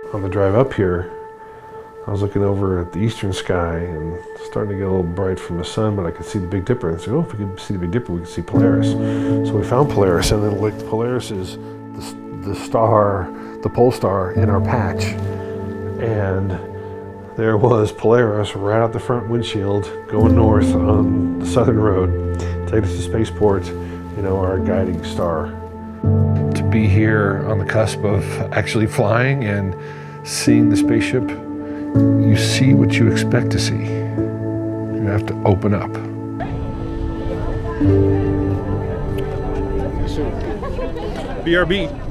On the drive up here, I was looking over at the eastern sky and starting to get a little bright from the sun, but I could see the Big Dipper. And I said, oh, if we could see the Big Dipper, we could see Polaris. So we found Polaris, and then like Polaris is the star, the pole star in our patch. And there was Polaris right out the front windshield going north on the southern road, taking us to spaceport, you know, our guiding star. To be here on the cusp of actually flying and seeing the spaceship, you see what you expect to see. You have to open up. BRB. 3,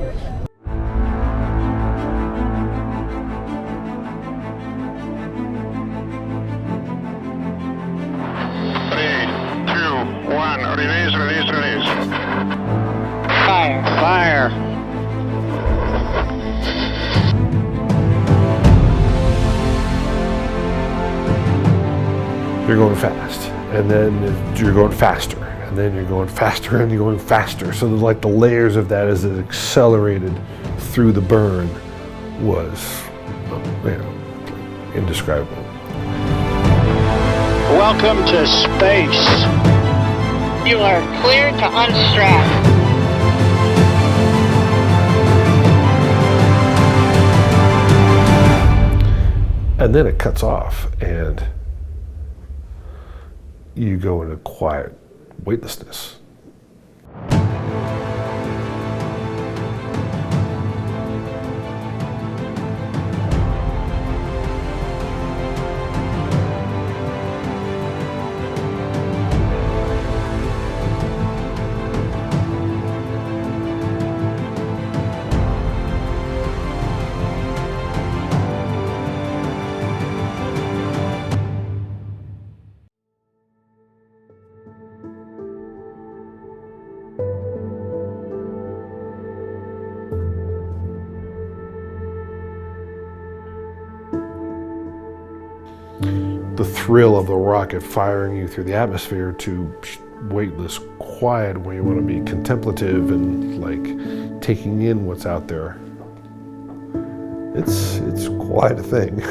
2, 1, release. Fire. You're going fast, and then you're going faster, and then you're going faster, and you're going faster. So like the layers of that as it accelerated through the burn was, you know, indescribable. Welcome to space. You are clear to unstrap. And then it cuts off, and you go into quiet weightlessness. The thrill of the rocket firing you through the atmosphere to weightless quiet where you want to be contemplative and like taking in what's out there. It's quite a thing.